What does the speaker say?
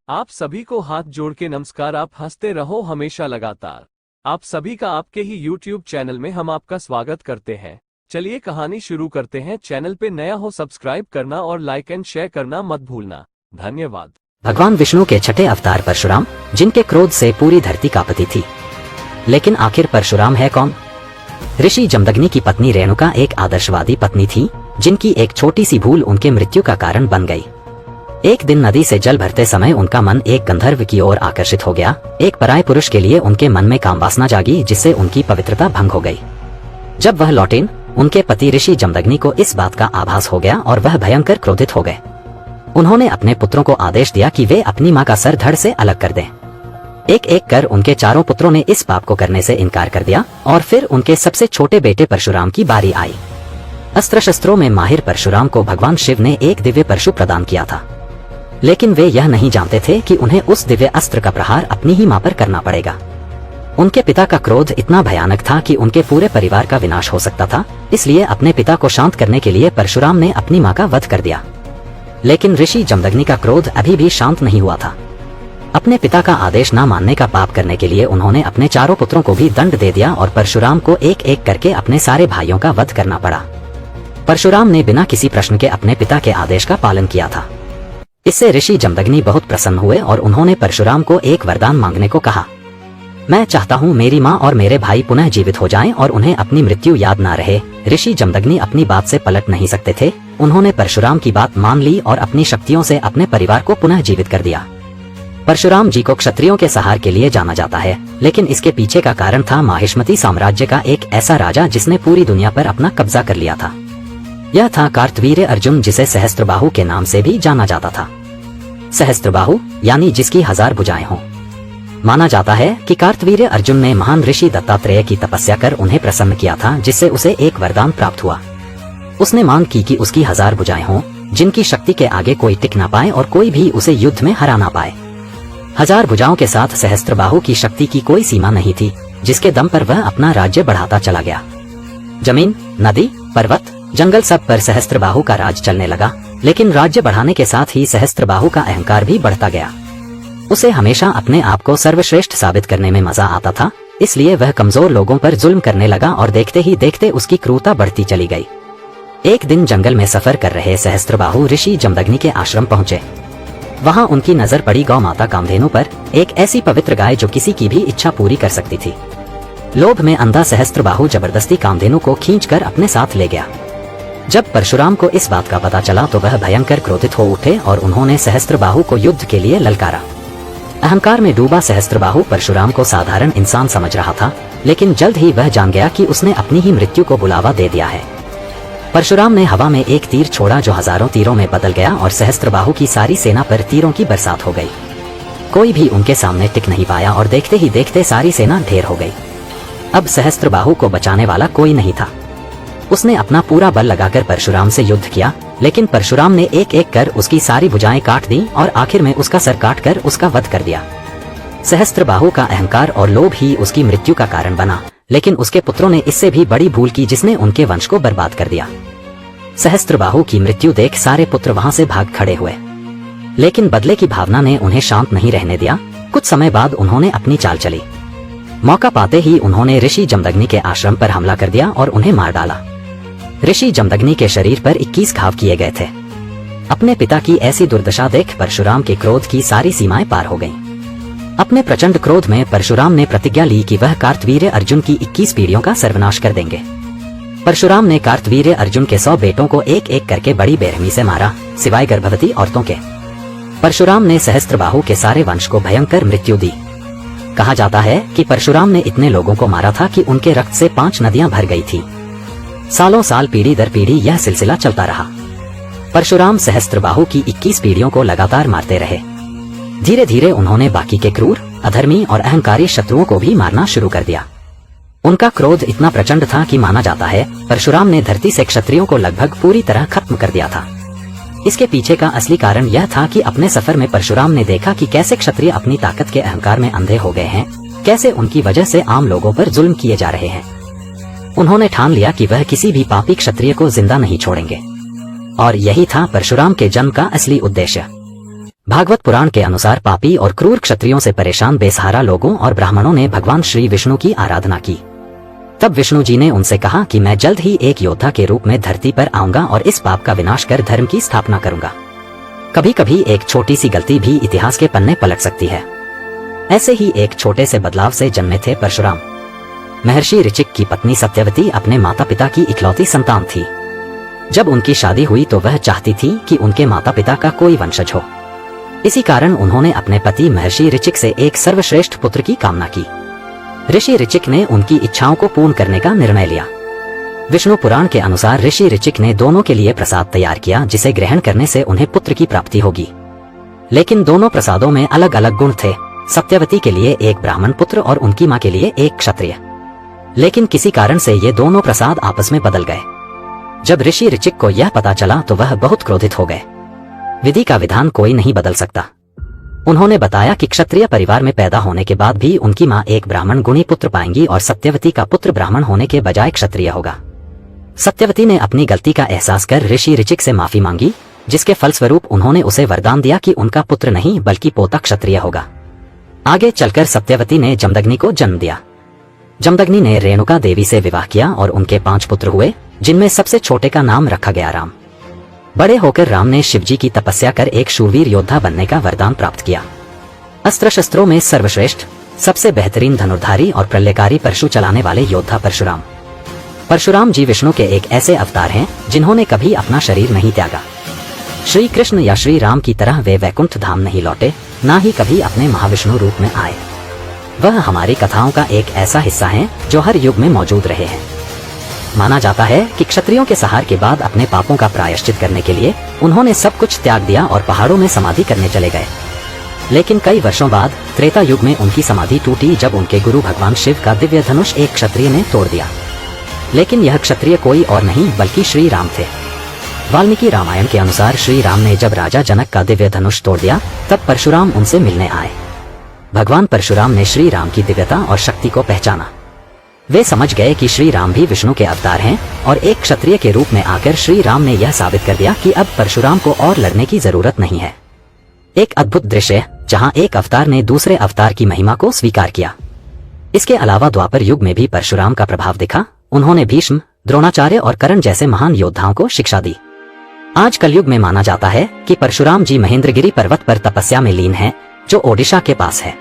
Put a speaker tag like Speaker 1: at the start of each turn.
Speaker 1: आप सभी को हाथ जोड़ के नमस्कार। आप हंसते रहो हमेशा लगातार। आप सभी का आपके ही YouTube चैनल में हम आपका स्वागत करते हैं। चलिए कहानी शुरू करते हैं। चैनल पे नया हो सब्सक्राइब करना और लाइक एंड शेयर करना मत भूलना। धन्यवाद।
Speaker 2: भगवान विष्णु के छठे अवतार परशुराम, जिनके क्रोध से पूरी धरती कांपती थी। लेकिन आखिर परशुराम है कौन? ऋषि जमदग्नि की पत्नी रेणुका एक आदर्शवादी पत्नी थी, जिनकी एक छोटी सी भूल उनके मृत्यु का कारण बन गई। एक दिन नदी से जल भरते समय उनका मन एक गंधर्व की ओर आकर्षित हो गया। एक पराये पुरुष के लिए उनके मन में कामवासना जागी, जिससे उनकी पवित्रता भंग हो गई। जब वह लौटे, उनके पति ऋषि जमदग्नि को इस बात का आभास हो गया और वह भयंकर क्रोधित हो गए। उन्होंने अपने पुत्रों को आदेश दिया कि वे अपनी मां का सर धड़ से अलग कर दें। एक एक कर उनके चारों पुत्रों ने इस पाप को करने से इनकार कर दिया और फिर उनके सबसे छोटे बेटे परशुराम की बारी आई। अस्त्र शस्त्रों में माहिर परशुराम को भगवान शिव ने एक दिव्य परशु प्रदान किया था, लेकिन वे यह नहीं जानते थे कि उन्हें उस दिव्य अस्त्र का प्रहार अपनी ही मां पर करना पड़ेगा। उनके पिता का क्रोध इतना भयानक था कि उनके पूरे परिवार का विनाश हो सकता था। इसलिए अपने पिता को शांत करने के लिए परशुराम ने अपनी मां का वध कर दिया। लेकिन ऋषि जमदग्नि का क्रोध अभी भी शांत नहीं हुआ था। अपने पिता का आदेश न मानने का पाप करने के लिए उन्होंने अपने चारों पुत्रों को भी दंड दे दिया और परशुराम को एक एक करके अपने सारे भाइयों का वध करना पड़ा। परशुराम ने बिना किसी प्रश्न के अपने पिता के आदेश का पालन किया था। इससे ऋषि जमदग्नि बहुत प्रसन्न हुए और उन्होंने परशुराम को एक वरदान मांगने को कहा। मैं चाहता हूँ मेरी माँ और मेरे भाई पुनः जीवित हो जाएं और उन्हें अपनी मृत्यु याद ना रहे। ऋषि जमदग्नि अपनी बात से पलट नहीं सकते थे। उन्होंने परशुराम की बात मान ली और अपनी शक्तियों से अपने परिवार को पुनः जीवित कर दिया। परशुराम जी को क्षत्रियों के सहार के लिए जाना जाता है, लेकिन इसके पीछे का कारण था माहिष्मति साम्राज्य का एक ऐसा राजा जिसने पूरी दुनिया पर अपना कब्जा कर लिया था। यह था कार्तवीर्य अर्जुन, जिसे सहस्त्रबाहु के नाम से भी जाना जाता था। सहस्त्रबाहु यानी जिसकी 1000 भुजाएं हों। माना जाता है कि कार्तवीर्य अर्जुन ने महान ऋषि दत्तात्रेय की तपस्या कर उन्हें प्रसन्न किया था, जिससे उसे एक वरदान प्राप्त हुआ। उसने मांग की कि उसकी 1000 भुजाएं हों, जिनकी शक्ति के आगे कोई टिक ना पाए और कोई भी उसे युद्ध में हरा ना पाए। 1000 भुजाओं के साथ सहस्त्रबाहु की शक्ति की कोई सीमा नहीं थी, जिसके दम पर वह अपना राज्य बढ़ाता चला गया। जमीन, नदी, पर्वत, जंगल सब पर सहस्त्रबाहु का राज चलने लगा। लेकिन राज्य बढ़ाने के साथ ही सहस्त्रबाहु का अहंकार भी बढ़ता गया। उसे हमेशा अपने आप को सर्वश्रेष्ठ साबित करने में मजा आता था, इसलिए वह कमजोर लोगों पर जुल्म करने लगा और देखते ही देखते उसकी क्रूरता बढ़ती चली गई। एक दिन जंगल में सफर कर रहे सहस्त्रबाहु ऋषि जमदग्नि के आश्रम पहुंचे। वहां उनकी नजर पड़ी गौ माता कामधेनु पर, एक ऐसी पवित्र गाय जो किसी की भी इच्छा पूरी कर सकती थी। लोभ में अंधा सहस्त्रबाहु जबरदस्ती कामधेनु को खींचकर अपने साथ ले गया। जब परशुराम को इस बात का पता चला तो वह भयंकर क्रोधित हो उठे और उन्होंने सहस्त्रबाहु को युद्ध के लिए ललकारा। अहंकार में डूबा सहस्त्रबाहु परशुराम को साधारण इंसान समझ रहा था, लेकिन जल्द ही वह जान गया कि उसने अपनी ही मृत्यु को बुलावा दे दिया है। परशुराम ने हवा में एक तीर छोड़ा जो हजारों तीरों में बदल गया और सहस्त्रबाहु की सारी सेना पर तीरों की बरसात हो गई। कोई भी उनके सामने टिक नहीं पाया और देखते ही देखते सारी सेना ढेर हो गई। अब सहस्त्रबाहु को बचाने वाला कोई नहीं था। उसने अपना पूरा बल लगाकर परशुराम से युद्ध किया, लेकिन परशुराम ने एक एक कर उसकी सारी भुजाएं काट दी और आखिर में उसका सर काट कर उसका वध कर दिया। सहस्त्रबाहु का अहंकार और लोभ ही उसकी मृत्यु का कारण बना, लेकिन उसके पुत्रों ने इससे भी बड़ी भूल की, जिसने उनके वंश को बर्बाद कर दिया। सहस्त्रबाहु की मृत्यु देख सारे पुत्र वहां से भाग खड़े हुए, लेकिन बदले की भावना ने उन्हें शांत नहीं रहने दिया। कुछ समय बाद उन्होंने अपनी चाल चली। मौका पाते ही उन्होंने ऋषि जमदग्नि के आश्रम पर हमला कर दिया और उन्हें मार डाला। ऋषि जमदग्नि के शरीर पर 21 घाव किए गए थे। अपने पिता की ऐसी दुर्दशा देख परशुराम के क्रोध की सारी सीमाएं पार हो गईं। अपने प्रचंड क्रोध में परशुराम ने प्रतिज्ञा ली कि वह कार्तवीर्य अर्जुन की 21 पीढ़ियों का सर्वनाश कर देंगे। परशुराम ने कार्तवीर्य अर्जुन के 100 बेटों को एक एक करके बड़ी बेरहमी से मारा, सिवाय गर्भवती औरतों के। परशुराम ने सहस्त्रबाहु के सारे वंश को भयंकर मृत्यु दी। कहा जाता है कि परशुराम ने इतने लोगों को मारा था कि उनके रक्त से 5 नदियां भर गई थी। सालों साल पीढ़ी दर पीढ़ी यह सिलसिला चलता रहा। परशुराम सहस्त्रबाहु की 21 पीढ़ियों को लगातार मारते रहे। धीरे धीरे उन्होंने बाकी के क्रूर, अधर्मी और अहंकारी शत्रुओं को भी मारना शुरू कर दिया। उनका क्रोध इतना प्रचंड था कि माना जाता है परशुराम ने धरती से क्षत्रियों को लगभग पूरी तरह खत्म कर दिया था। इसके पीछे का असली कारण यह था कि अपने सफर में परशुराम ने देखा कि कैसे क्षत्रिय अपनी ताकत के अहंकार में अंधे हो गए हैं, कैसे उनकी वजह से आम लोगों पर जुल्म किए जा रहे हैं। उन्होंने ठान लिया कि वह किसी भी पापी क्षत्रिय को जिंदा नहीं छोड़ेंगे, और यही था परशुराम के जन्म का असली उद्देश्य। भागवत पुराण के अनुसार पापी और क्रूर क्षत्रियों से परेशान बेसहारा लोगों और ब्राह्मणों ने भगवान श्री विष्णु की आराधना की। तब विष्णु जी ने उनसे कहा कि मैं जल्द ही एक योद्धा के रूप में धरती पर आऊंगा और इस पाप का विनाश कर धर्म की स्थापना करूंगा। कभी कभी एक छोटी सी गलती भी इतिहास के पन्ने पलट सकती है। ऐसे ही एक छोटे से बदलाव से जन्मे थे परशुराम। महर्षि ऋचिक की पत्नी सत्यवती अपने माता पिता की इकलौती संतान थी। जब उनकी शादी हुई तो वह चाहती थी कि उनके माता पिता का कोई वंशज हो। इसी कारण उन्होंने अपने पति महर्षि ऋचिक से एक सर्वश्रेष्ठ पुत्र की कामना की। ऋषि ऋचिक ने उनकी इच्छाओं को पूर्ण करने का निर्णय लिया। विष्णु पुराण के अनुसार ऋषि ऋचिक ने दोनों के लिए प्रसाद तैयार किया जिसे ग्रहण करने से उन्हें पुत्र की प्राप्ति होगी। लेकिन दोनों प्रसादों में अलग अलग गुण थे। सत्यवती के लिए एक ब्राह्मण पुत्र और उनकी मां के लिए एक क्षत्रिय। लेकिन किसी कारण से ये दोनों प्रसाद आपस में बदल गए। जब ऋषि ऋचिक को यह पता चला तो वह बहुत क्रोधित हो गए। विधि का विधान कोई नहीं बदल सकता। उन्होंने बताया कि क्षत्रिय परिवार में पैदा होने के बाद भी उनकी मां एक ब्राह्मण गुणी पुत्र पाएंगी और सत्यवती का पुत्र ब्राह्मण होने के बजाय क्षत्रिय होगा। सत्यवती ने अपनी गलती का एहसास कर ऋषि ऋचिक से माफी मांगी, जिसके फलस्वरूप उन्होंने उसे वरदान दिया कि उनका पुत्र नहीं बल्कि पोता क्षत्रिय होगा। आगे चलकर सत्यवती ने जमदग्नि को जन्म दिया। जमदग्नि ने रेणुका देवी से विवाह किया और उनके 5 पुत्र हुए, जिनमें सबसे छोटे का नाम रखा गया राम। बड़े होकर राम ने शिवजी की तपस्या कर एक शूरवीर योद्धा बनने का वरदान प्राप्त किया। अस्त्र शस्त्रों में सर्वश्रेष्ठ, सबसे बेहतरीन धनुर्धारी और प्रलयकारी परशु चलाने वाले योद्धा परशुराम। परशुराम जी विष्णु के एक ऐसे अवतार हैं जिन्होंने कभी अपना शरीर नहीं त्यागा। श्री कृष्ण या श्री राम की तरह वे वैकुंठ धाम नहीं लौटे, ना ही कभी अपने महाविष्णु रूप में आए। वह हमारी कथाओं का एक ऐसा हिस्सा है जो हर युग में मौजूद रहे हैं। माना जाता है कि क्षत्रियों के संहार के बाद अपने पापों का प्रायश्चित करने के लिए उन्होंने सब कुछ त्याग दिया और पहाड़ों में समाधि करने चले गए। लेकिन कई वर्षों बाद त्रेता युग में उनकी समाधि टूटी जब उनके गुरु भगवान शिव का दिव्य धनुष एक क्षत्रिय ने तोड़ दिया। लेकिन यह क्षत्रिय कोई और नहीं बल्कि श्री राम थे। वाल्मीकि रामायण के अनुसार श्री राम ने जब राजा जनक का दिव्य धनुष तोड़ दिया तब परशुराम उनसे मिलने आए। भगवान परशुराम ने श्री राम की दिव्यता और शक्ति को पहचाना। वे समझ गए कि श्री राम भी विष्णु के अवतार हैं और एक क्षत्रिय के रूप में आकर श्री राम ने यह साबित कर दिया कि अब परशुराम को और लड़ने की जरूरत नहीं है। एक अद्भुत दृश्य जहां एक अवतार ने दूसरे अवतार की महिमा को स्वीकार किया। इसके अलावा द्वापर युग में भी परशुराम का प्रभाव दिखा। उन्होंने भीष्म, द्रोणाचार्य और कर्ण जैसे महान योद्धाओं को शिक्षा दी। आज कलयुग में माना जाता है कि परशुराम जी महेंद्रगिरी पर्वत पर तपस्या में लीन हैं, जो ओडिशा के पास है।